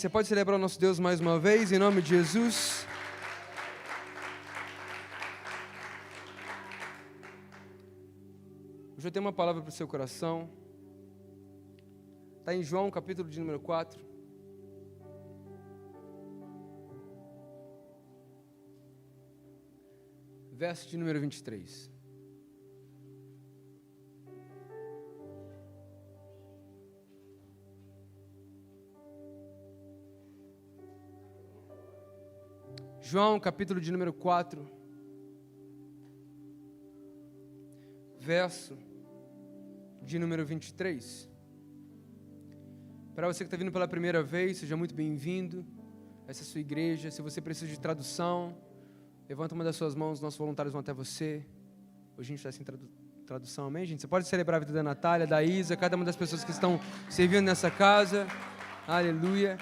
Você pode celebrar o nosso Deus mais uma vez, em nome de Jesus. Hoje eu tenho uma palavra para o seu coração. Está em João, capítulo de número 4. Verso de número 23. João, capítulo de número 4, verso de número 23. Para você que está vindo pela primeira vez, seja muito bem-vindo a essa sua igreja. Se você precisa de tradução, levanta uma das suas mãos, nossos voluntários vão até você. Hoje a gente está sem tradução, amém, gente? Você pode celebrar a vida da Natália, da Isa, cada uma das pessoas que estão servindo nessa casa. Aleluia.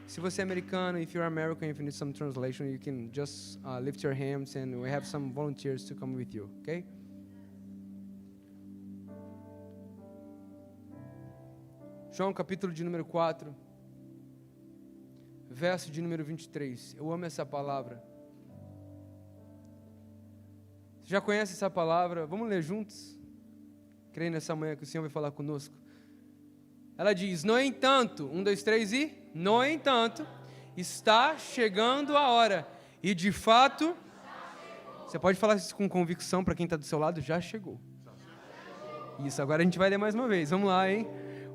Se você é americano, if you're American, if you need some translation, you can just lift your hands and we have some volunteers to come with you, okay? João, capítulo de número 4, verso de número 23. Eu amo essa palavra. Você já conhece essa palavra? Vamos ler juntos? Creio nessa manhã que o Senhor vai falar conosco. Ela diz, no entanto, 1, 2, 3 e... No entanto, está chegando a hora. E de fato, você pode falar isso com convicção para quem está do seu lado? Já chegou. Isso, agora a gente vai ler mais uma vez. Vamos lá, hein?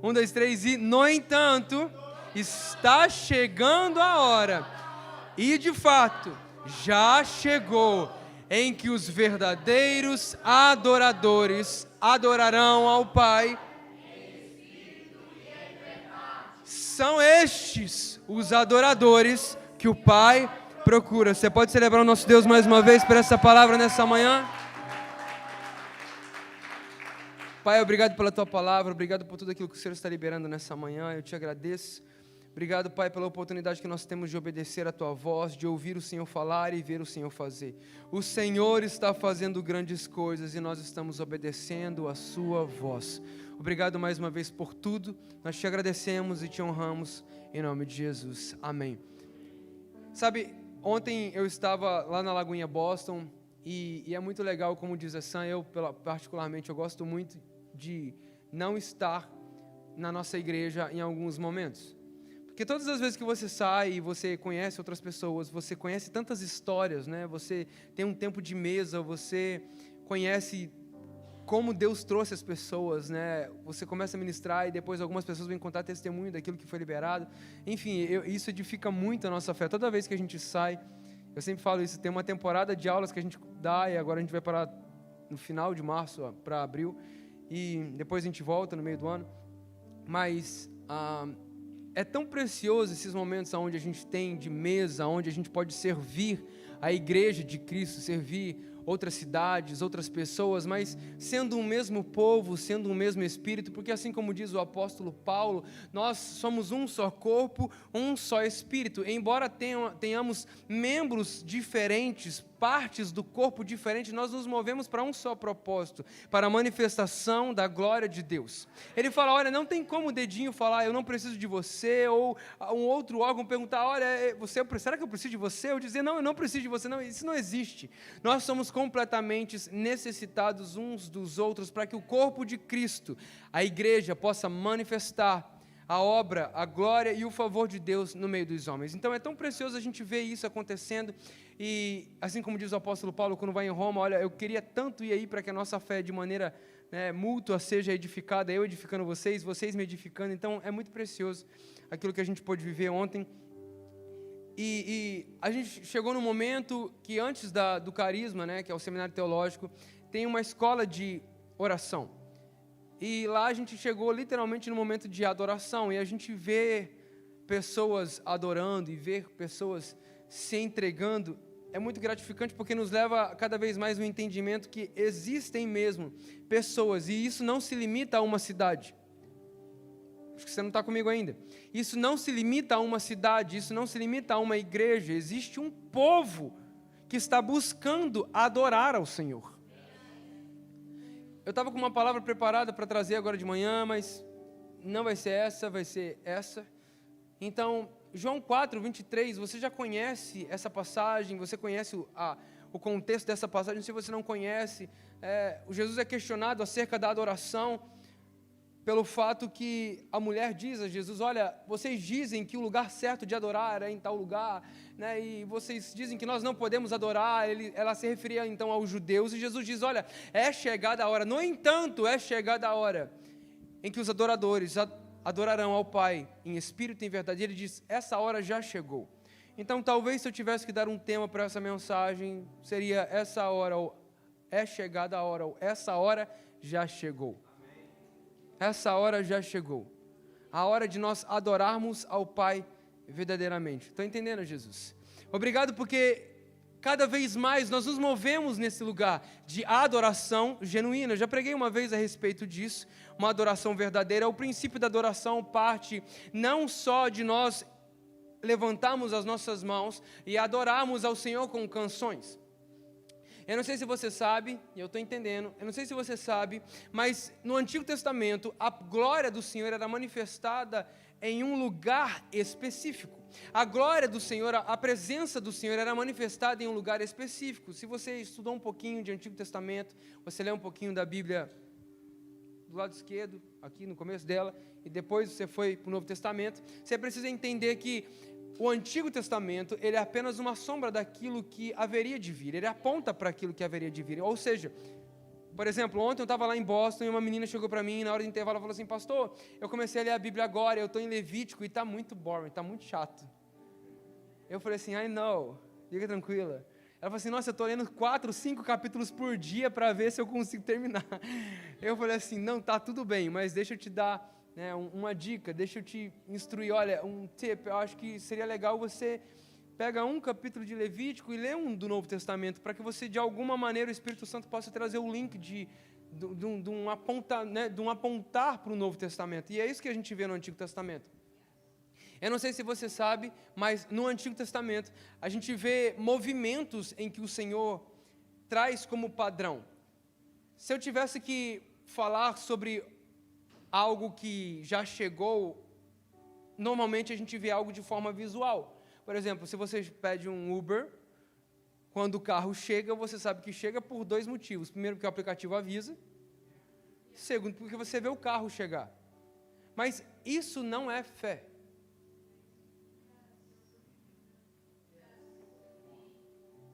1, 2, 3 e... No entanto, está chegando a hora. E de fato, já chegou em que os verdadeiros adoradores adorarão ao Pai. São estes os adoradores que o Pai procura. Você pode celebrar o nosso Deus mais uma vez por essa palavra nessa manhã? Pai, obrigado pela Tua palavra, obrigado por tudo aquilo que o Senhor está liberando nessa manhã, eu te agradeço. Obrigado, Pai, pela oportunidade que nós temos de obedecer a Tua voz, de ouvir o Senhor falar e ver o Senhor fazer. O Senhor está fazendo grandes coisas e nós estamos obedecendo a Sua voz. Obrigado mais uma vez por tudo, nós te agradecemos e te honramos em nome de Jesus, amém. Sabe, ontem eu estava lá na Lagoinha Boston e é muito legal, como diz a Sam, particularmente eu gosto muito de não estar na nossa igreja em alguns momentos. Porque todas as vezes que você sai e você conhece outras pessoas, você conhece tantas histórias, né? Você tem um tempo de mesa, você conhece como Deus trouxe as pessoas, né? Você começa a ministrar e depois algumas pessoas vêm contar testemunho daquilo que foi liberado. Enfim, isso edifica muito a nossa fé. Toda vez que a gente sai, eu sempre falo isso, tem uma temporada de aulas que a gente dá e agora a gente vai parar no final de março para abril e depois a gente volta no meio do ano. Mas é tão precioso esses momentos onde a gente tem de mesa, onde a gente pode servir a igreja de Cristo, servir outras cidades, outras pessoas, mas sendo um mesmo povo, sendo um mesmo Espírito, porque assim como diz o apóstolo Paulo, nós somos um só corpo, um só Espírito, embora tenhamos membros diferentes, partes do corpo diferentes, nós nos movemos para um só propósito, para a manifestação da glória de Deus. Ele fala, olha, não tem como o dedinho falar, eu não preciso de você, ou um outro órgão perguntar, olha, será que eu preciso de você? Eu dizer, não, eu não preciso de você, não, isso não existe. Nós somos completamente necessitados uns dos outros para que o corpo de Cristo, a igreja, possa manifestar a obra, a glória e o favor de Deus no meio dos homens. Então é tão precioso a gente ver isso acontecendo e assim como diz o apóstolo Paulo quando vai em Roma, olha, eu queria tanto ir aí para que a nossa fé de maneira mútua seja edificada, eu edificando vocês, vocês me edificando, então é muito precioso aquilo que a gente pôde viver ontem. E a gente chegou no momento que antes do carisma, né, que é o seminário teológico, tem uma escola de oração. E lá a gente chegou literalmente no momento de adoração, e a gente vê pessoas adorando e ver pessoas se entregando, é muito gratificante porque nos leva cada vez mais no entendimento que existem mesmo pessoas, e isso não se limita a uma cidade. Acho que você não está comigo ainda. Isso não se limita a uma cidade, isso não se limita a uma igreja, existe um povo que está buscando adorar ao Senhor. Eu estava com uma palavra preparada para trazer agora de manhã, mas não vai ser essa, vai ser essa. Então, João 4, 23, você já conhece essa passagem, você conhece o contexto dessa passagem. Se você não conhece, o Jesus é questionado acerca da adoração, pelo fato que a mulher diz a Jesus: olha, vocês dizem que o lugar certo de adorar é em tal lugar, né, e vocês dizem que nós não podemos adorar. Ela se referia então aos judeus, e Jesus diz: olha, é chegada a hora, no entanto, é chegada a hora em que os adoradores adorarão ao Pai em espírito e em verdade. Ele diz: essa hora já chegou. Então, talvez se eu tivesse que dar um tema para essa mensagem, seria essa hora, ou é chegada a hora, ou essa hora já chegou. Essa hora já chegou. A hora de nós adorarmos ao Pai verdadeiramente. Estão entendendo, Jesus? Obrigado, porque cada vez mais nós nos movemos nesse lugar de adoração genuína. Eu já preguei uma vez a respeito disso. Uma adoração verdadeira. O princípio da adoração parte não só de nós levantarmos as nossas mãos e adorarmos ao Senhor com canções. Eu não sei se você sabe, e eu estou entendendo, eu não sei se você sabe, mas no Antigo Testamento a glória do Senhor era manifestada em um lugar específico. A glória do Senhor, a presença do Senhor era manifestada em um lugar específico. Se você estudou um pouquinho de Antigo Testamento, você lê um pouquinho da Bíblia do lado esquerdo, aqui no começo dela, e depois você foi para o Novo Testamento, você precisa entender que o Antigo Testamento, ele é apenas uma sombra daquilo que haveria de vir. Ele aponta para aquilo que haveria de vir. Ou seja, por exemplo, ontem eu estava lá em Boston e uma menina chegou para mim e na hora do intervalo ela falou assim: pastor, eu comecei a ler a Bíblia agora, eu estou em Levítico e está muito boring, está muito chato. Eu falei assim: I know, fica tranquila. Ela falou assim: nossa, eu estou lendo 4, 5 capítulos por dia para ver se eu consigo terminar. Eu falei assim: não, está tudo bem, mas deixa eu te dar uma dica, deixa eu te instruir, olha, um tip. Eu acho que seria legal você pega um capítulo de Levítico e lê um do Novo Testamento, para que você, de alguma maneira, o Espírito Santo possa trazer o link de um apontar para o Novo Testamento. E é isso que a gente vê no Antigo Testamento. Eu não sei se você sabe, mas no Antigo Testamento a gente vê movimentos em que o Senhor traz como padrão. Se eu tivesse que falar sobre algo que já chegou, normalmente a gente vê algo de forma visual. Por exemplo, se você pede um Uber, quando o carro chega, você sabe que chega por 2 motivos. Primeiro, porque o aplicativo avisa. Segundo, porque você vê o carro chegar. Mas isso não é fé.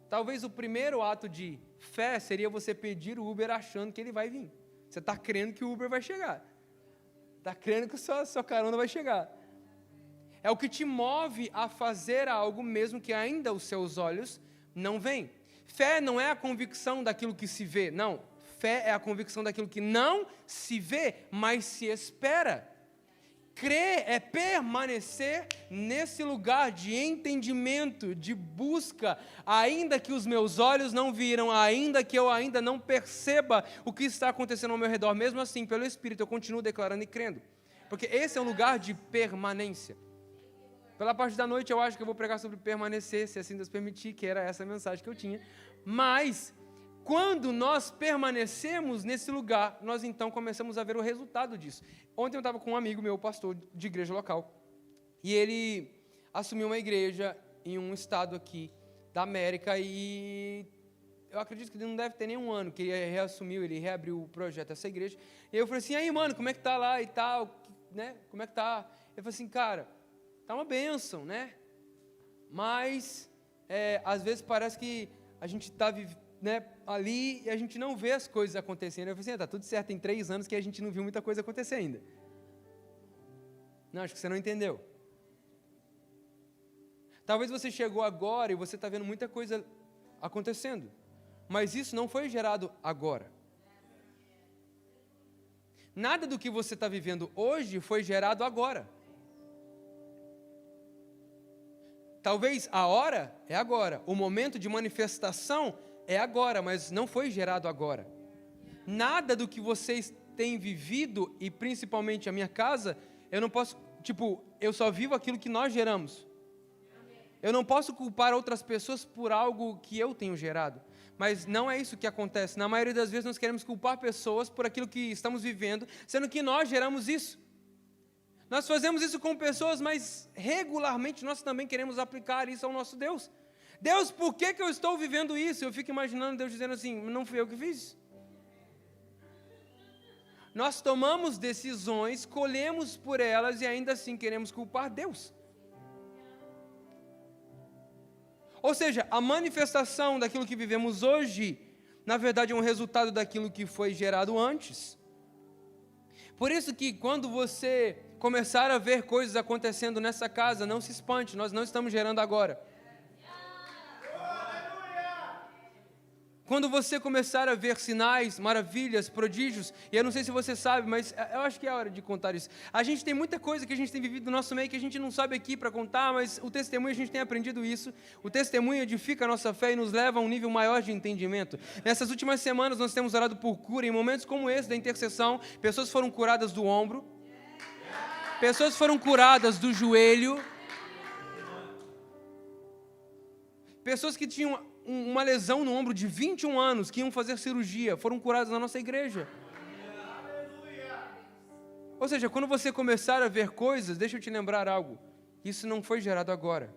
Talvez o primeiro ato de fé seria você pedir o Uber achando que ele vai vir. Você está crendo que o Uber vai chegar. Está crendo que a sua carona vai chegar. É o que te move a fazer algo mesmo que ainda os seus olhos não veem. Fé não é a convicção daquilo que se vê, não. Fé é a convicção daquilo que não se vê, mas se espera. Crer é permanecer nesse lugar de entendimento, de busca, ainda que os meus olhos não viram, ainda que eu ainda não perceba o que está acontecendo ao meu redor, mesmo assim, pelo Espírito, eu continuo declarando e crendo. Porque esse é um lugar de permanência. Pela parte da noite eu acho que eu vou pregar sobre permanecer, se assim Deus permitir, que era essa a mensagem que eu tinha. Mas, quando nós permanecemos nesse lugar, nós então começamos a ver o resultado disso. Ontem eu estava com um amigo meu, pastor de igreja local, e ele assumiu uma igreja em um estado aqui da América, e eu acredito que ele não deve ter nem um ano que ele reassumiu, ele reabriu o projeto dessa igreja. E eu falei assim: aí mano, como é que tá lá e tal, né? Como é que tá? Ele falou assim: cara, tá uma bênção, né? Mas às vezes parece que a gente está ali e a gente não vê as coisas acontecendo. Eu falei assim: tá tudo certo, tem 3 anos que a gente não viu muita coisa acontecer ainda. Não, acho que você não entendeu. Talvez você chegou agora e você está vendo muita coisa acontecendo, mas isso não foi gerado agora. Nada do que você está vivendo hoje foi gerado agora. Talvez a hora é agora, o momento de manifestação é agora, mas não foi gerado agora. Nada do que vocês têm vivido, e principalmente a minha casa, eu não posso, eu só vivo aquilo que nós geramos. Eu não posso culpar outras pessoas por algo que eu tenho gerado. Mas não é isso que acontece. Na maioria das vezes nós queremos culpar pessoas por aquilo que estamos vivendo, sendo que nós geramos isso. Nós fazemos isso com pessoas, mas regularmente nós também queremos aplicar isso ao nosso Deus. Deus, por que eu estou vivendo isso? Eu fico imaginando Deus dizendo assim, não fui eu que fiz. Nós tomamos decisões, colhemos por elas e ainda assim queremos culpar Deus. Ou seja, a manifestação daquilo que vivemos hoje, na verdade é um resultado daquilo que foi gerado antes. Por isso que quando você começar a ver coisas acontecendo nessa casa, não se espante, nós não estamos gerando agora. Quando você começar a ver sinais, maravilhas, prodígios, e eu não sei se você sabe, mas eu acho que é a hora de contar isso. A gente tem muita coisa que a gente tem vivido no nosso meio que a gente não sabe aqui para contar, mas o testemunho, a gente tem aprendido isso. O testemunho edifica a nossa fé e nos leva a um nível maior de entendimento. Nessas últimas semanas nós temos orado por cura, em momentos como esse da intercessão, pessoas foram curadas do ombro, pessoas foram curadas do joelho, pessoas que tinham uma lesão no ombro de 21 anos, que iam fazer cirurgia, foram curados na nossa igreja. Ou seja, quando você começar a ver coisas, deixa eu te lembrar algo, isso não foi gerado agora.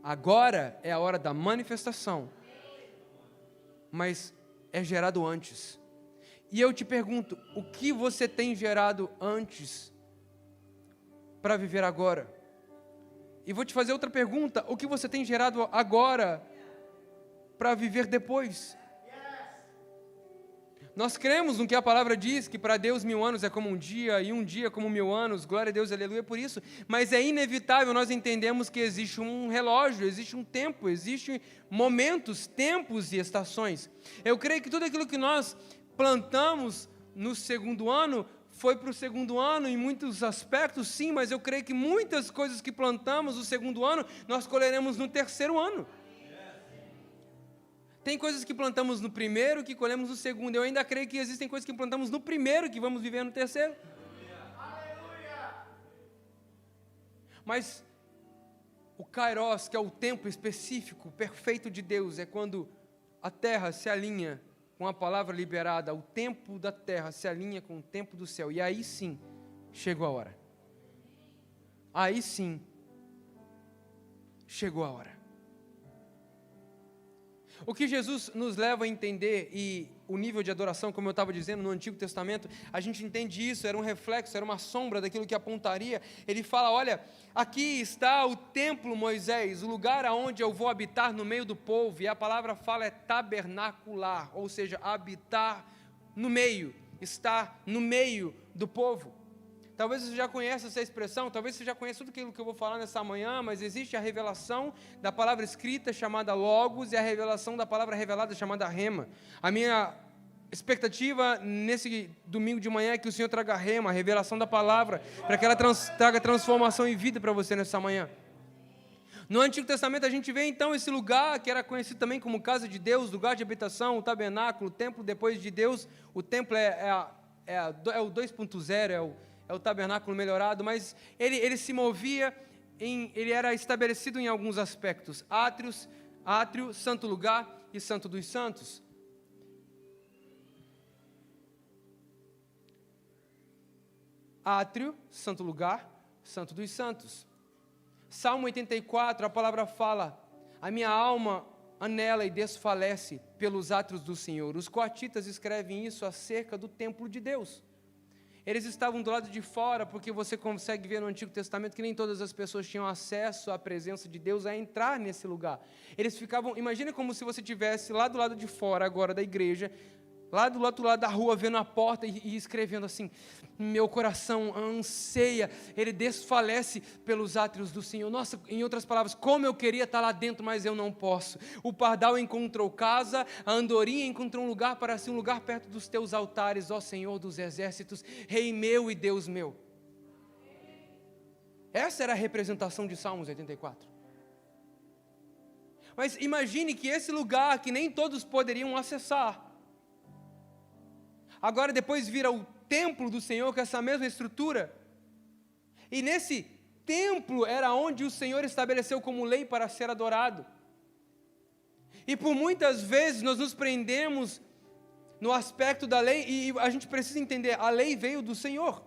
Agora é a hora da manifestação, mas é gerado antes. E eu te pergunto, o que você tem gerado antes para viver agora? E vou te fazer outra pergunta, o que você tem gerado agora para viver depois? Nós cremos no que a palavra diz, que para Deus 1000 anos é como um dia, e um dia como 1000 anos, glória a Deus, aleluia por isso, mas é inevitável, nós entendemos que existe um relógio, existe um tempo, existem momentos, tempos e estações. Eu creio que tudo aquilo que nós plantamos no segundo ano, foi para o segundo ano em muitos aspectos, sim, mas eu creio que muitas coisas que plantamos no segundo ano, nós colheremos no terceiro ano. Tem coisas que plantamos no primeiro, que colhemos no segundo. Eu ainda creio que existem coisas que plantamos no primeiro, que vamos viver no terceiro. Aleluia. Mas o Kairos, que é o tempo específico, perfeito de Deus, é quando a terra se alinha com a palavra liberada, o tempo da terra se alinha com o tempo do céu. E aí sim, chegou a hora. Aí sim, chegou a hora. O que Jesus nos leva a entender, e o nível de adoração, como eu estava dizendo no Antigo Testamento, a gente entende isso, era um reflexo, era uma sombra daquilo que apontaria. Ele fala, olha, aqui está o templo, Moisés, o lugar aonde eu vou habitar no meio do povo, e a palavra fala é tabernacular, ou seja, habitar no meio, estar no meio do povo. Talvez você já conheça essa expressão, talvez você já conheça tudo aquilo que eu vou falar nessa manhã, mas existe a revelação da palavra escrita chamada Logos e a revelação da palavra revelada chamada Rema. A minha expectativa nesse domingo de manhã é que o Senhor traga Rema, a revelação da palavra, para que ela traga transformação e vida para você nessa manhã. No Antigo Testamento a gente vê então esse lugar que era conhecido também como casa de Deus, lugar de habitação, o tabernáculo, o templo depois de Deus. O templo é o 2.0, é o tabernáculo melhorado, mas ele se movia, ele era estabelecido em alguns aspectos, átrio, santo lugar e santo dos santos. Átrio, santo lugar, santo dos santos. Salmo 84, a palavra fala, a minha alma anela e desfalece pelos átrios do Senhor. Os coatitas escrevem isso acerca do templo de Deus. Eles estavam do lado de fora, porque você consegue ver no Antigo Testamento que nem todas as pessoas tinham acesso à presença de Deus, a entrar nesse lugar. Eles ficavam, imagina como se você estivesse lá do lado de fora agora da igreja, lá do outro lado da rua, vendo a porta e escrevendo assim, meu coração anseia, ele desfalece pelos átrios do Senhor. Nossa, em outras palavras, como eu queria estar lá dentro, mas eu não posso. O pardal encontrou casa, a andorinha encontrou um lugar para si, um lugar perto dos teus altares, ó Senhor dos exércitos, Rei meu e Deus meu. Essa era a representação de Salmos 84. Mas imagine que esse lugar que nem todos poderiam acessar, agora depois vira o templo do Senhor, com essa mesma estrutura. E nesse templo era onde o Senhor estabeleceu como lei para ser adorado. E por muitas vezes nós nos prendemos no aspecto da lei, e a gente precisa entender, a lei veio do Senhor.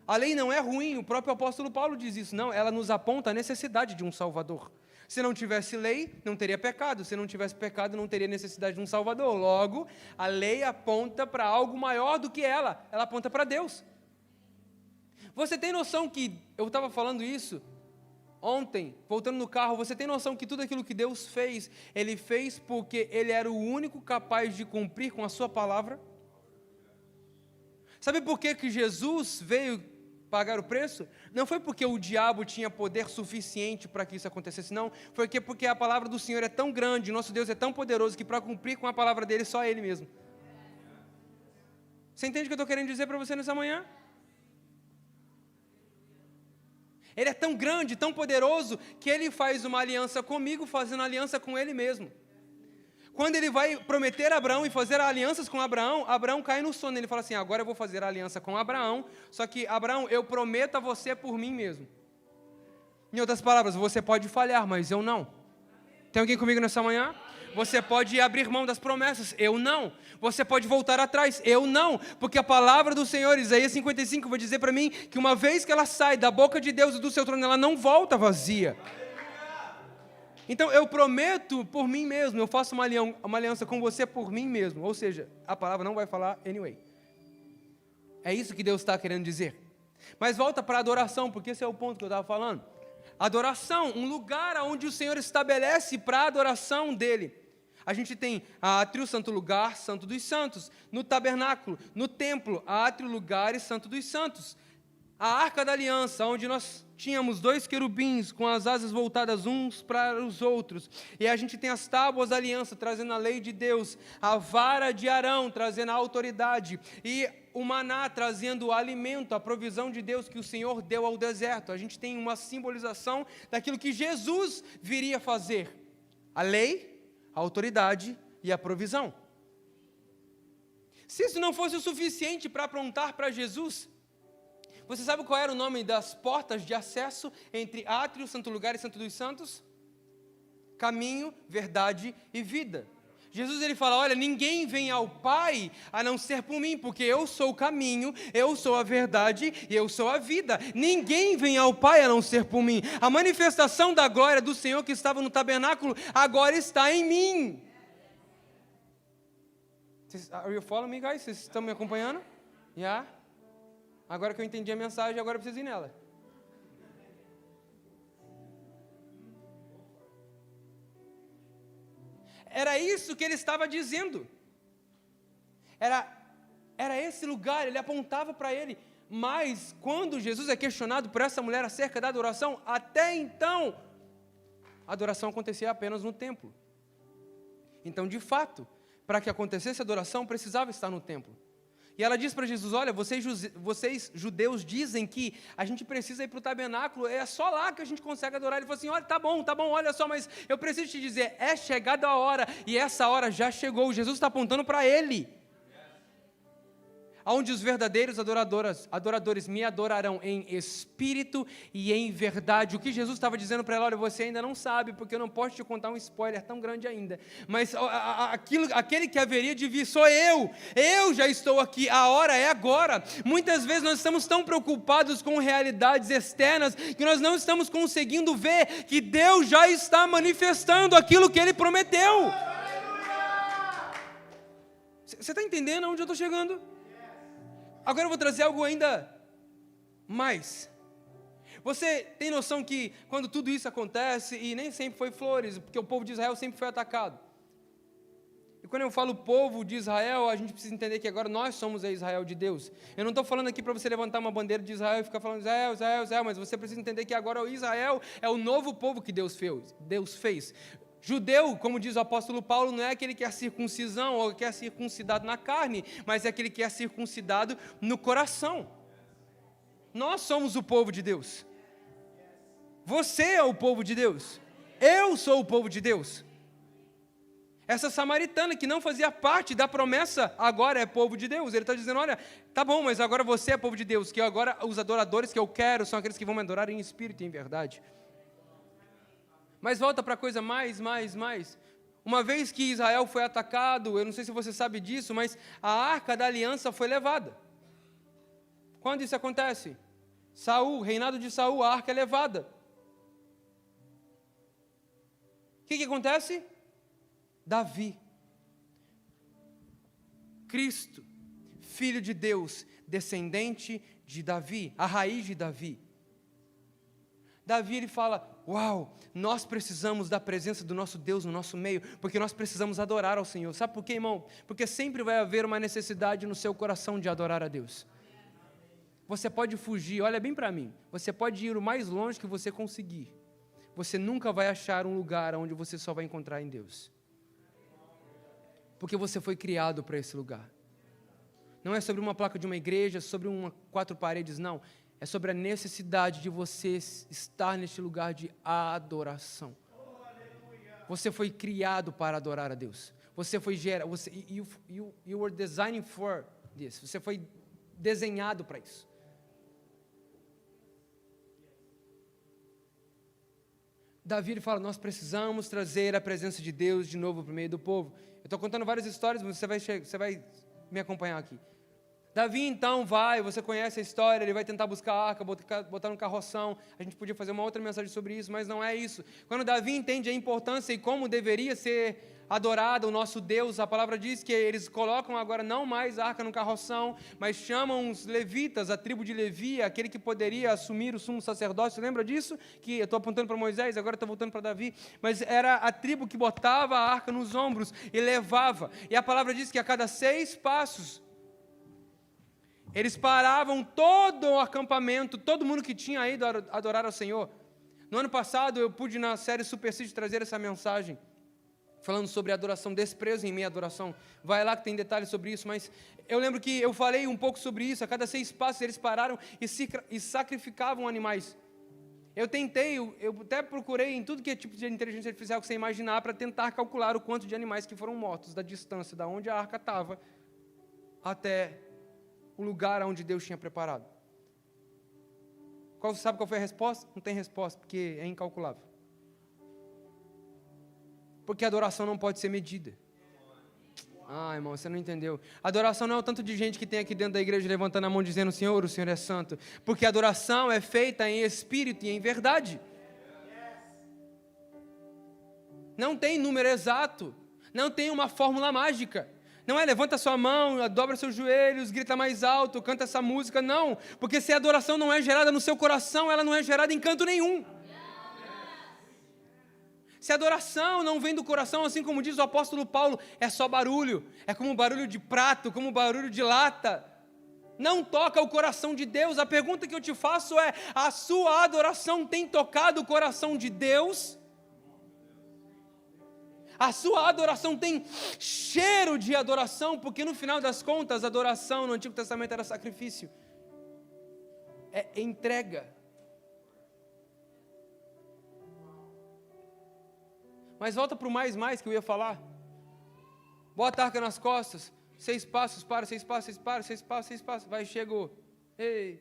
A lei não é ruim, o próprio apóstolo Paulo diz isso. Não, ela nos aponta a necessidade de um Salvador. Se não tivesse lei, não teria pecado. Se não tivesse pecado, não teria necessidade de um Salvador. Logo, a lei aponta para algo maior do que ela aponta para Deus. Você tem noção que, eu estava falando isso ontem, voltando no carro, você tem noção que tudo aquilo que Deus fez, Ele fez porque Ele era o único capaz de cumprir com a sua palavra? Sabe por que Jesus veio pagar o preço? Não foi porque o diabo tinha poder suficiente para que isso acontecesse, não. Foi porque a palavra do Senhor é tão grande, nosso Deus é tão poderoso, que para cumprir com a palavra dele, só Ele mesmo. Você entende o que eu estou querendo dizer para você nessa manhã? Ele é tão grande, tão poderoso, que Ele faz uma aliança comigo, fazendo aliança com Ele mesmo. Quando Ele vai prometer a Abraão e fazer alianças com Abraão, Abraão cai no sono. Ele fala assim, agora eu vou fazer a aliança com Abraão, só que, Abraão, eu prometo a você por mim mesmo. Em outras palavras, você pode falhar, mas eu não. Tem alguém comigo nessa manhã? Você pode abrir mão das promessas, eu não. Você pode voltar atrás, eu não. Porque a palavra do Senhor, Isaías 55, vai dizer para mim que uma vez que ela sai da boca de Deus e do seu trono, ela não volta vazia. Então eu prometo por mim mesmo, eu faço uma aliança com você por mim mesmo. Ou seja, a palavra não vai falar anyway. É isso que Deus está querendo dizer. Mas volta para a adoração, porque esse é o ponto que eu estava falando. Adoração, um lugar onde o Senhor estabelece para a adoração dEle. A gente tem a átrio, santo lugar, santo dos santos. No tabernáculo, no templo, átrio, lugar e santo dos santos. A arca da aliança, onde nós tínhamos 2 querubins com as asas voltadas uns para os outros. E a gente tem as tábuas da aliança, trazendo a lei de Deus. A vara de Arão, trazendo a autoridade. E o maná, trazendo o alimento, a provisão de Deus que o Senhor deu ao deserto. A gente tem uma simbolização daquilo que Jesus viria fazer. A lei, a autoridade e a provisão. Se isso não fosse o suficiente para apontar para Jesus, você sabe qual era o nome das portas de acesso entre átrio, santo lugar e santo dos santos? Caminho, verdade e vida. Jesus ele fala, olha, ninguém vem ao Pai a não ser por mim, porque eu sou o caminho, eu sou a verdade e eu sou a vida. Ninguém vem ao Pai a não ser por mim. A manifestação da glória do Senhor que estava no tabernáculo agora está em mim. Are you following me, guys? Vocês estão me acompanhando? Yeah? Agora que eu entendi a mensagem, agora eu preciso ir nela. Era isso que ele estava dizendo. Era esse lugar, ele apontava para ele. Mas quando Jesus é questionado por essa mulher acerca da adoração, até então, a adoração acontecia apenas no templo. Então, de fato, para que acontecesse a adoração, precisava estar no templo. E ela diz para Jesus, olha, vocês judeus dizem que a gente precisa ir para o tabernáculo, é só lá que a gente consegue adorar. Ele falou assim, olha, tá bom, olha só, mas eu preciso te dizer, é chegada a hora, e essa hora já chegou. Jesus está apontando para ele. Onde os verdadeiros adoradores me adorarão em espírito e em verdade. O que Jesus estava dizendo para ela, olha, você ainda não sabe, porque eu não posso te contar um spoiler tão grande ainda, mas aquele que haveria de vir sou eu já estou aqui, a hora é agora. Muitas vezes nós estamos tão preocupados com realidades externas, que nós não estamos conseguindo ver que Deus já está manifestando aquilo que Ele prometeu. Você está entendendo aonde eu estou chegando? Agora eu vou trazer algo ainda mais. Você tem noção que quando tudo isso acontece, e nem sempre foi flores, porque o povo de Israel sempre foi atacado. E quando eu falo povo de Israel, a gente precisa entender que agora nós somos a Israel de Deus. Eu não estou falando aqui para você levantar uma bandeira de Israel e ficar falando Israel, mas você precisa entender que agora o Israel é o novo povo que Deus fez. Judeu, como diz o apóstolo Paulo, não é aquele que é circuncisão ou que é circuncidado na carne, mas é aquele que é circuncidado no coração. Nós somos o povo de Deus. Você é o povo de Deus. Eu sou o povo de Deus. Essa samaritana que não fazia parte da promessa, agora é povo de Deus. Ele está dizendo, olha, tá bom, mas agora você é povo de Deus, que agora os adoradores que eu quero são aqueles que vão me adorar em espírito e em verdade. Mas volta para a coisa mais. Uma vez que Israel foi atacado, eu não sei se você sabe disso, mas a arca da aliança foi levada. Quando isso acontece? Saul, reinado de Saul, a arca é levada. O que acontece? Davi, Cristo, Filho de Deus, descendente de Davi, a raiz de Davi. Davi, ele fala, uau, nós precisamos da presença do nosso Deus no nosso meio, porque nós precisamos adorar ao Senhor. Sabe por quê, irmão? Porque sempre vai haver uma necessidade no seu coração de adorar a Deus. Você pode fugir, olha bem para mim, você pode ir o mais longe que você conseguir. Você nunca vai achar um lugar onde você só vai encontrar em Deus. Porque você foi criado para esse lugar. Não é sobre uma placa de uma igreja, sobre 4 paredes, não. É sobre a necessidade de você estar neste lugar de adoração. Você foi criado para adorar a Deus. Você foi gerado, you were designed for this. Você foi desenhado para isso. Davi, ele fala, nós precisamos trazer a presença de Deus de novo para o meio do povo. Eu estou contando várias histórias, mas você vai me acompanhar aqui. Davi então vai, você conhece a história, ele vai tentar buscar a arca, botar no carroção. A gente podia fazer uma outra mensagem sobre isso, mas não é isso. Quando Davi entende a importância e como deveria ser adorado o nosso Deus, a palavra diz que eles colocam agora não mais a arca no carroção, mas chamam os levitas, a tribo de Levi, aquele que poderia assumir o sumo sacerdócio. Você lembra disso? Que eu estou apontando para Moisés, agora estou voltando para Davi. Mas era a tribo que botava a arca nos ombros e levava. E a palavra diz que a cada 6 passos, eles paravam todo o acampamento, todo mundo que tinha ido adorar ao Senhor. No ano passado, eu pude, na série Supercídio, trazer essa mensagem, falando sobre adoração, desprezo em meio à adoração. Vai lá que tem detalhes sobre isso, mas eu lembro que eu falei um pouco sobre isso. A cada 6 passos eles pararam e sacrificavam animais. Eu até procurei em tudo que é tipo de inteligência artificial que você imaginar, para tentar calcular o quanto de animais que foram mortos, da distância, da onde a arca estava, até o lugar onde Deus tinha preparado. Sabe qual foi a resposta? Não tem resposta, porque é incalculável. Porque a adoração não pode ser medida. Ah, irmão, você não entendeu. Adoração não é o tanto de gente que tem aqui dentro da igreja levantando a mão dizendo, Senhor, o Senhor é santo. Porque a adoração é feita em espírito e em verdade. Não tem número exato. Não tem uma fórmula mágica. Não é levanta sua mão, dobra seus joelhos, grita mais alto, canta essa música. Não, porque se a adoração não é gerada no seu coração, ela não é gerada em canto nenhum. Se a adoração não vem do coração, assim como diz o apóstolo Paulo, é só barulho, é como barulho de prato, como barulho de lata, não toca o coração de Deus. A pergunta que eu te faço é, a sua adoração tem tocado o coração de Deus? A sua adoração tem cheiro de adoração? Porque no final das contas, a adoração no Antigo Testamento era sacrifício, é entrega. Mas volta para o mais que eu ia falar. Bota a arca nas costas. 6 passos, para, 6 passos, 6 para, 6 passos, 6 passos. Vai, chegou. Ei.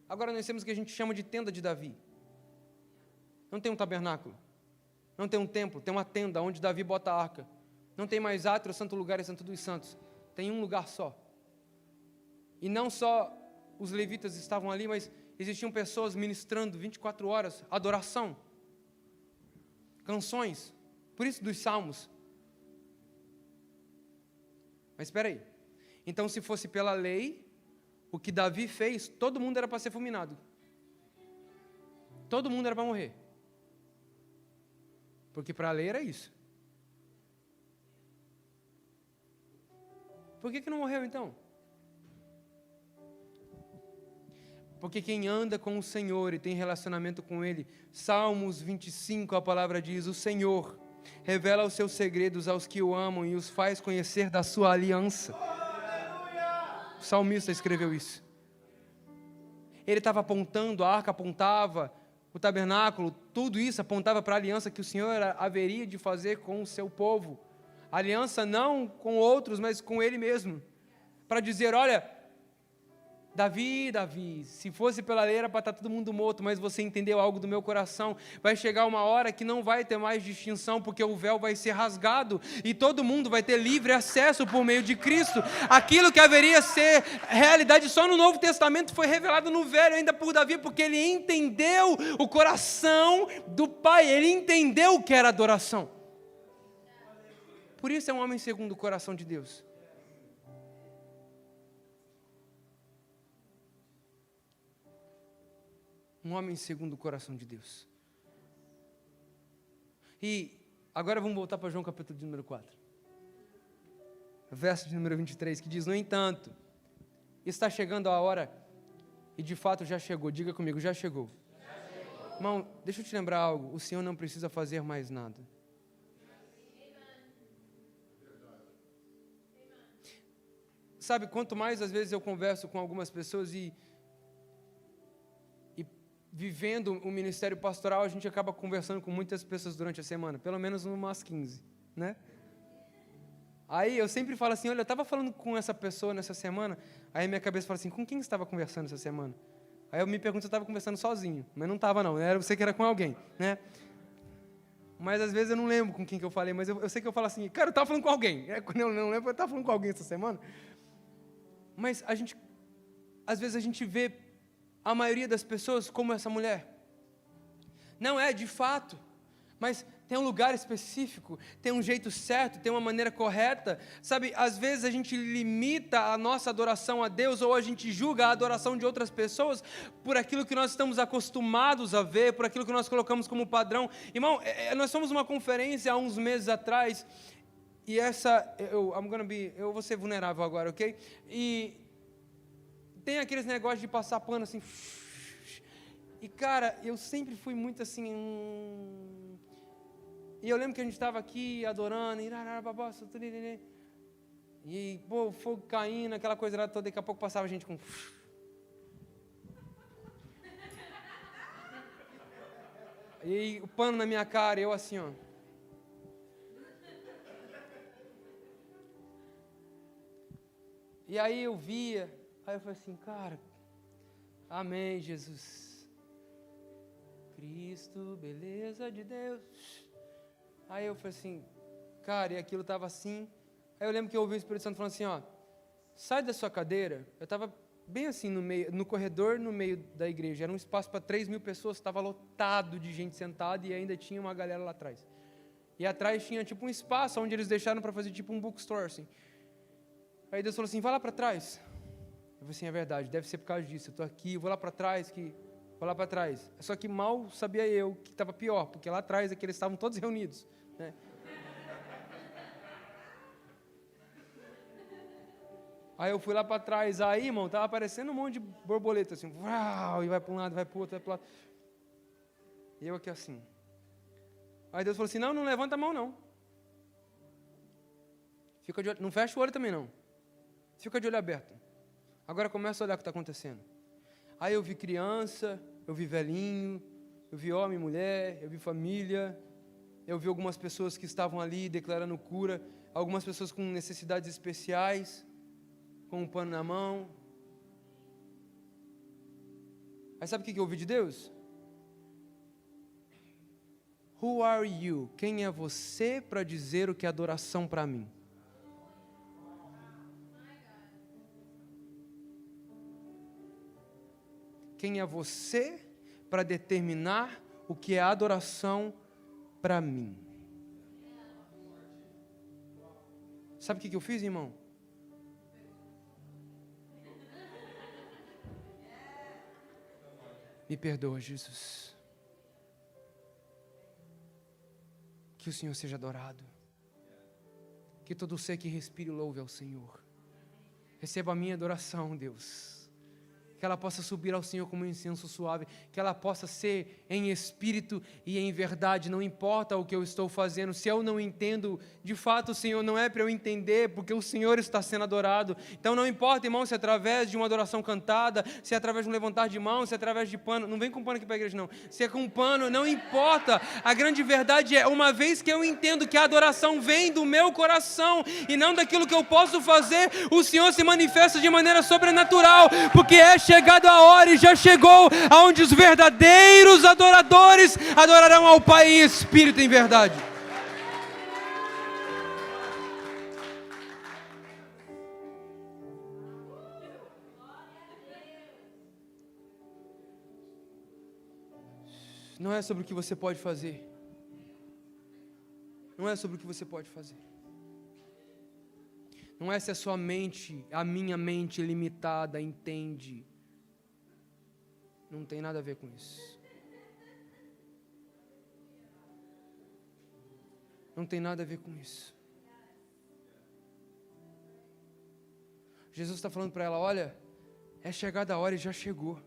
Agora nós temos o que a gente chama de tenda de Davi. Não tem um tabernáculo. Não tem um templo. Tem uma tenda onde Davi bota a arca. Não tem mais átrio, santo lugar e santo dos santos. Tem um lugar só. E não só os levitas estavam ali, mas existiam pessoas ministrando 24 horas. Adoração. Canções, por isso dos salmos. Mas espera aí, então se fosse pela lei, o que Davi fez, todo mundo era para ser fulminado, todo mundo era para morrer, porque para a lei era isso. Por que não morreu então? Porque quem anda com o Senhor e tem relacionamento com Ele, Salmos 25, a palavra diz, o Senhor revela os seus segredos aos que o amam e os faz conhecer da sua aliança. O salmista escreveu isso. Ele estava apontando, a arca apontava, o tabernáculo, tudo isso apontava para a aliança que o Senhor haveria de fazer com o seu povo. Aliança não com outros, mas com Ele mesmo. Para dizer, olha, Davi, se fosse pela lei era para estar todo mundo morto, mas você entendeu algo do meu coração. Vai chegar uma hora que não vai ter mais distinção, porque o véu vai ser rasgado e todo mundo vai ter livre acesso por meio de Cristo. Aquilo que haveria ser realidade só no Novo Testamento foi revelado no Velho ainda por Davi, porque ele entendeu o coração do Pai, ele entendeu o que era adoração. Por isso é um homem segundo o coração de Deus. Um homem segundo o coração de Deus. E agora vamos voltar para João capítulo de número 4. Verso de número 23, que diz: no entanto, está chegando a hora, e de fato já chegou. Diga comigo, já chegou. Irmão, deixa eu te lembrar algo. O Senhor não precisa fazer mais nada. Sabe, quanto mais às vezes eu converso com algumas pessoas e vivendo o ministério pastoral, a gente acaba conversando com muitas pessoas durante a semana, pelo menos umas 15, né? Aí eu sempre falo assim, olha, eu estava falando com essa pessoa nessa semana, aí minha cabeça fala assim, com quem você estava conversando essa semana? Aí eu me pergunto se eu estava conversando sozinho, mas não estava não, era você que era com alguém, né? Mas às vezes eu não lembro com quem que eu falei, mas eu sei que eu falo assim, cara, eu estava falando com alguém, quando eu não lembro, eu estava falando com alguém essa semana. Mas às vezes a gente vê a maioria das pessoas como essa mulher. Não é, de fato, mas tem um lugar específico, tem um jeito certo, tem uma maneira correta. Sabe, às vezes a gente limita a nossa adoração a Deus, ou a gente julga a adoração de outras pessoas por aquilo que nós estamos acostumados a ver, por aquilo que nós colocamos como padrão. Irmão, nós fomos uma conferência há uns meses atrás, e eu vou ser vulnerável agora, ok? E tem aqueles negócios de passar pano assim. E cara, eu sempre fui muito assim. E eu lembro que a gente estava aqui adorando. E pô, o fogo caindo, aquela coisa lá toda. Daqui a pouco passava a gente com. E o pano na minha cara, e eu assim, ó. E aí eu via. Aí eu falei assim, cara, amém, Jesus. Cristo, beleza de Deus. Aí eu falei assim, cara, e aquilo estava assim. Aí eu lembro que eu ouvi o Espírito Santo falando assim, ó, sai da sua cadeira. Eu estava bem assim no meio, no corredor, no meio da igreja. Era um espaço para 3.000 pessoas, estava lotado de gente sentada e ainda tinha uma galera lá atrás. E atrás tinha tipo um espaço onde eles deixaram para fazer tipo um bookstore, assim. Aí Deus falou assim, vai lá para trás. Eu falei assim, é verdade, deve ser por causa disso. Eu estou aqui, vou lá para trás, vou lá para trás. Só que mal sabia eu que estava pior, porque lá atrás é que eles estavam todos reunidos, né? Aí eu fui lá para trás, aí, irmão, estava aparecendo um monte de borboleta, assim, uau, e vai para um lado, vai para o outro, vai para o lado. E eu aqui assim. Aí Deus falou assim, não levanta a mão não. Fica de olho, não fecha o olho também não. Fica de olho aberto. Agora começa a olhar o que está acontecendo. Aí eu vi criança, eu vi velhinho, eu vi homem e mulher, eu vi família, eu vi algumas pessoas que estavam ali declarando cura, algumas pessoas com necessidades especiais, com um pano na mão. Aí sabe o que eu ouvi de Deus? Who are you? Quem é você para dizer o que é adoração para mim? Quem é você para determinar o que é adoração para mim? Sabe o que eu fiz, irmão? Me perdoa, Jesus. Que o Senhor seja adorado. Que todo ser que respire louve ao Senhor. Receba a minha adoração, Deus. que ela possa subir ao Senhor como um incenso suave, que ela possa ser em espírito e em verdade, não importa o que eu estou fazendo, se eu não entendo, de fato, Senhor, não é para eu entender, porque o Senhor está sendo adorado, então não importa, irmão, se é através de uma adoração cantada, se é através de um levantar de mãos, se é através de pano, não vem com pano aqui para a igreja não, se é com pano, não importa, a grande verdade é, uma vez que eu entendo que a adoração vem do meu coração, e não daquilo que eu posso fazer, o Senhor se manifesta de maneira sobrenatural, porque é chegado a hora e já chegou, aonde os verdadeiros adoradores adorarão ao Pai em espírito e em verdade. Não é sobre o que você pode fazer. Não é sobre o que você pode fazer. Não é se a sua mente, a minha mente limitada entende. Não tem nada a ver com isso. Não tem nada a ver com isso. Jesus está falando para ela, olha, é chegada a hora e já chegou.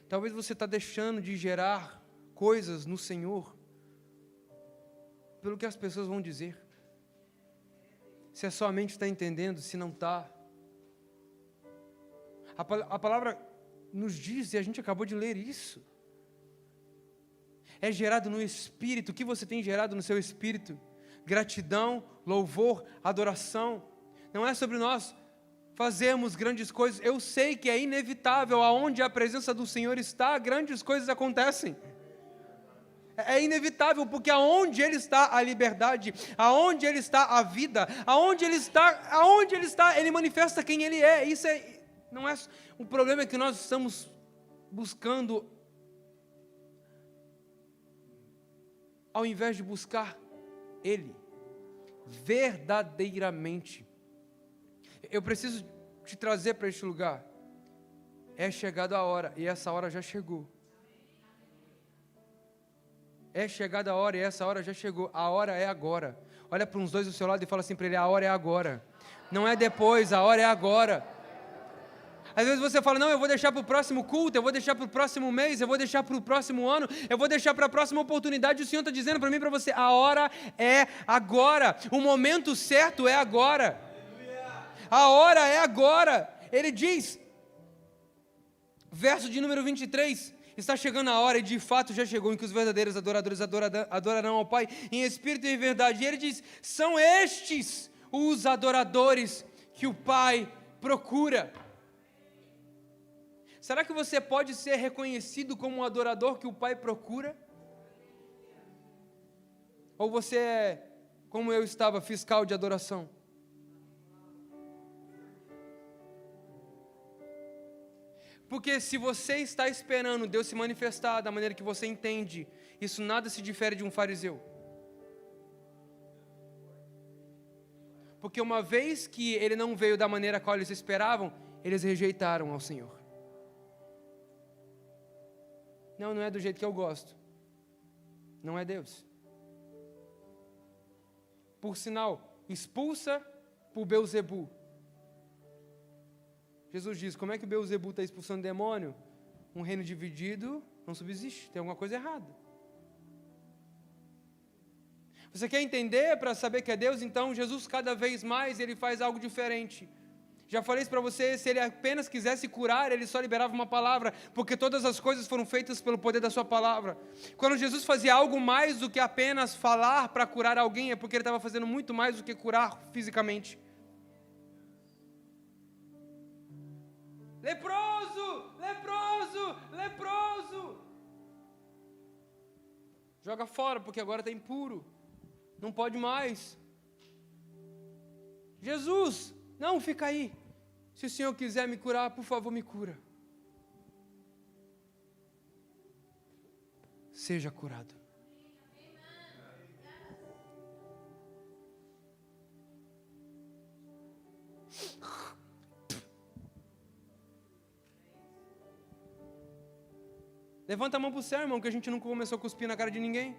Talvez você está deixando de gerar coisas no Senhor pelo que as pessoas vão dizer. Se a sua mente está entendendo, se não está. A palavra nos diz, e a gente acabou de ler isso. É gerado no Espírito. O que você tem gerado no seu Espírito? Gratidão, louvor, adoração. Não é sobre nós fazermos grandes coisas. Eu sei que é inevitável, aonde a presença do Senhor está, grandes coisas acontecem. É inevitável, porque aonde Ele está a liberdade, aonde Ele está a vida, aonde Ele está, Ele manifesta quem Ele é. Isso não é o problema, é que nós estamos buscando, ao invés de buscar Ele, verdadeiramente. Eu preciso te trazer para este lugar. É chegada a hora, e essa hora já chegou. É chegada a hora e essa hora já chegou. A hora é agora. Olha para uns dois do seu lado e fala assim para ele, a hora é agora. Não é depois, a hora é agora. Às vezes você fala, não, eu vou deixar para o próximo culto, eu vou deixar para o próximo mês, eu vou deixar para o próximo ano, eu vou deixar para a próxima oportunidade. O Senhor está dizendo para mim e para você, a hora é agora. O momento certo é agora. A hora é agora. Ele diz, verso de número 23, está chegando a hora, e de fato já chegou, em que os verdadeiros adoradores adorarão ao Pai em espírito e em verdade. E ele diz, são estes os adoradores que o Pai procura. Será que você pode ser reconhecido como um adorador que o Pai procura? Ou você é, como eu estava, fiscal de adoração? Porque se você está esperando Deus se manifestar da maneira que você entende, isso nada se difere de um fariseu. Porque uma vez que ele não veio da maneira qual eles esperavam, eles rejeitaram ao Senhor. Não é do jeito que eu gosto. Não é Deus. Por sinal, expulsa por Beelzebu. Jesus diz, como é que Beelzebu está expulsando demônio? Um reino dividido não subsiste, tem alguma coisa errada. Você quer entender para saber que é Deus? Então Jesus cada vez mais ele faz algo diferente. Já falei isso para você, se ele apenas quisesse curar, ele só liberava uma palavra, porque todas as coisas foram feitas pelo poder da sua palavra. Quando Jesus fazia algo mais do que apenas falar para curar alguém, é porque ele estava fazendo muito mais do que curar fisicamente. Leproso, leproso, leproso. Joga fora, porque agora está impuro. Não pode mais. Jesus, não, fica aí. Se o Senhor quiser me curar, por favor, me cura. Seja curado. Levanta a mão para o céu, irmão, que a gente nunca começou a cuspir na cara de ninguém.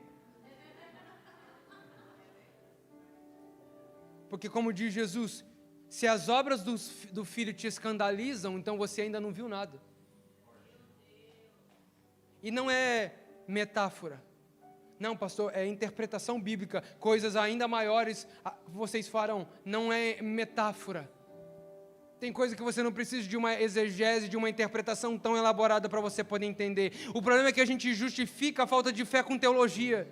Porque como diz Jesus, Se as obras do Filho te escandalizam, então você ainda não viu nada. E não é metáfora. Não, pastor, é interpretação bíblica. Coisas ainda maiores vocês farão. Não é metáfora. Tem coisa que você não precisa de uma exegese, de uma interpretação tão elaborada para você poder entender. O problema é que a gente justifica a falta de fé com teologia.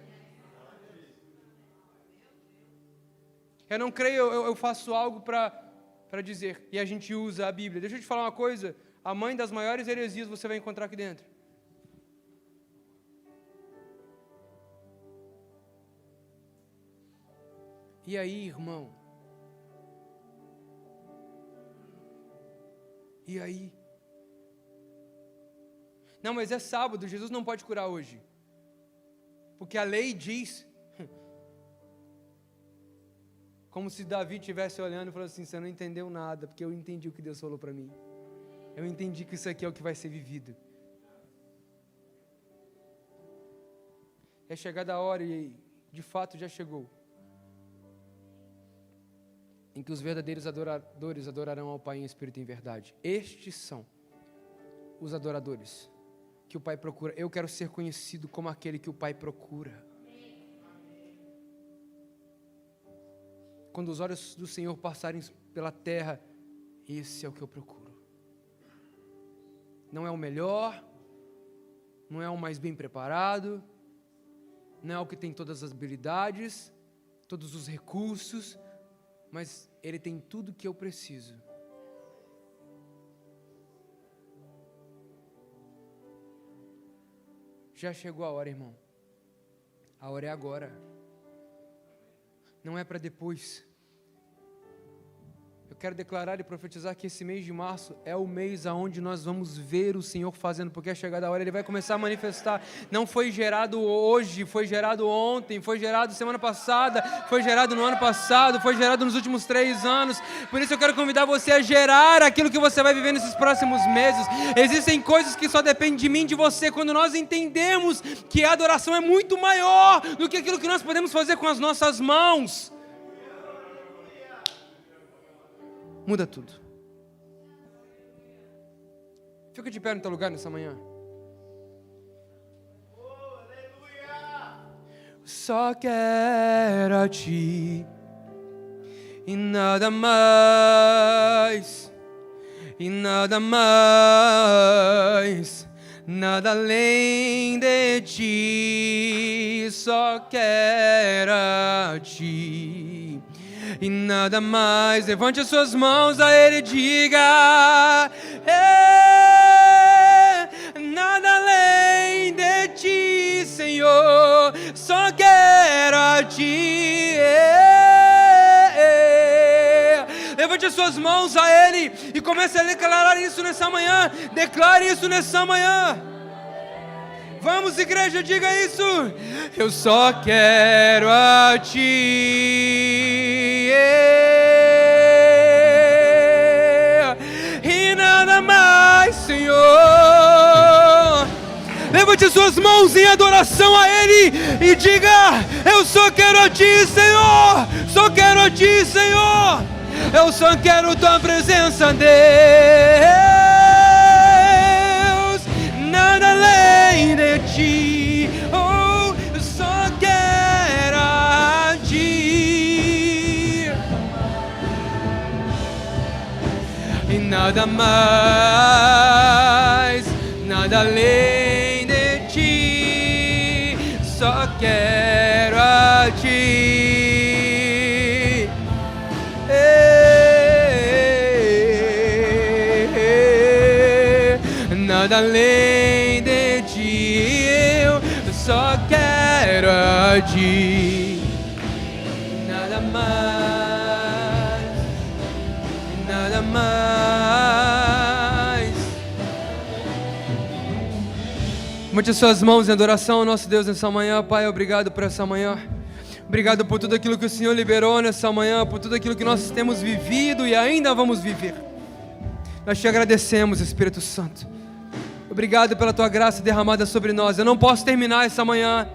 Eu não creio, eu faço algo para dizer. E a gente usa a Bíblia. Deixa eu te falar uma coisa. A mãe das maiores heresias você vai encontrar aqui dentro. E aí, irmão? E aí? Não, mas é sábado, Jesus não pode curar hoje. Porque a lei diz. Como se Davi estivesse olhando e falando assim, você não entendeu nada, porque eu entendi o que Deus falou para mim. Eu entendi que isso aqui é o que vai ser vivido. É chegada a hora e de fato já chegou. Em que os verdadeiros adoradores adorarão ao Pai em espírito e em verdade. Estes são os adoradores que o Pai procura. Eu quero ser conhecido como aquele que o Pai procura. Quando os olhos do Senhor passarem pela terra, esse é o que eu procuro. Não é o melhor, não é o mais bem preparado, não é o que tem todas as habilidades, todos os recursos, mas Ele tem tudo que eu preciso. Já chegou a hora, irmão. A hora é agora. Não é para depois. Eu quero declarar e profetizar que esse mês de março é o mês aonde nós vamos ver o Senhor fazendo, porque é chegada a hora, Ele vai começar a manifestar. Não foi gerado hoje, foi gerado ontem, foi gerado semana passada, foi gerado no ano passado, foi gerado nos últimos 3 anos. Por isso eu quero convidar você a gerar aquilo que você vai viver nesses próximos meses. Existem coisas que só dependem de mim, de você, quando nós entendemos que a adoração é muito maior do que aquilo que nós podemos fazer com as nossas mãos. Muda tudo. Fica de pé no teu lugar nessa manhã. Só quero a Ti e nada mais, e nada mais, nada além de Ti. Só quero a Ti e nada mais. Levante as suas mãos a Ele e diga: nada além de Ti, Senhor. Só quero a Ti. Levante as suas mãos a Ele e comece a declarar isso nessa manhã. Declare isso nessa manhã. Vamos, igreja, diga isso. Eu só quero a Ti e nada mais, Senhor. Levante suas mãos em adoração a Ele e diga: eu só quero a Ti, Senhor. Só quero a Ti, Senhor. Eu só quero Tua presença, Deus. Nada além de Ti, oh, eu só quero a Ti e nada mais, nada além de Ti. Só quero a Ti. Nada além de Ti, eu só quero a Ti. Nada mais, nada mais. Levante as suas mãos em adoração ao nosso Deus nessa manhã. Pai, obrigado por essa manhã. Obrigado por tudo aquilo que o Senhor liberou nessa manhã, por tudo aquilo que nós temos vivido e ainda vamos viver. Nós Te agradecemos, Espírito Santo. Obrigado pela Tua graça derramada sobre nós. Eu não posso terminar essa manhã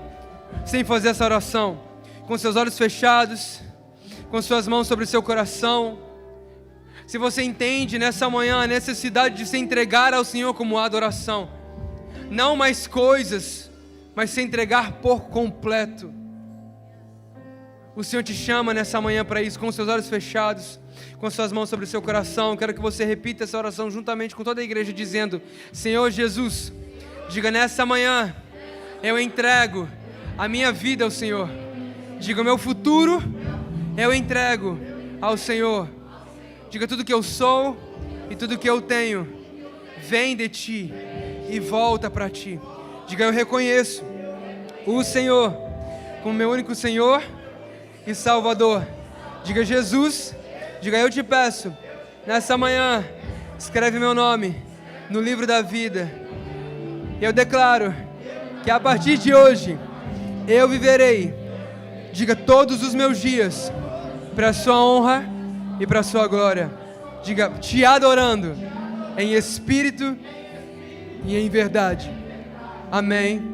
sem fazer essa oração. Com seus olhos fechados, com suas mãos sobre o seu coração. Se você entende nessa manhã a necessidade de se entregar ao Senhor como adoração, não mais coisas, mas se entregar por completo. O Senhor te chama nessa manhã para isso, com os seus olhos fechados, com as suas mãos sobre o seu coração. Quero que você repita essa oração juntamente com toda a igreja, dizendo: Senhor Jesus, diga nessa manhã, eu entrego a minha vida ao Senhor. Diga, o meu futuro eu entrego ao Senhor. Diga, tudo que eu sou e tudo que eu tenho vem de Ti e volta para Ti. Diga, eu reconheço o Senhor como meu único Senhor e Salvador. Diga, Jesus, diga, eu te peço, nessa manhã, escreve meu nome no livro da vida. Eu declaro que a partir de hoje, eu viverei, diga, todos os meus dias, para a sua honra e para a sua glória. Diga, te adorando, em espírito e em verdade. Amém.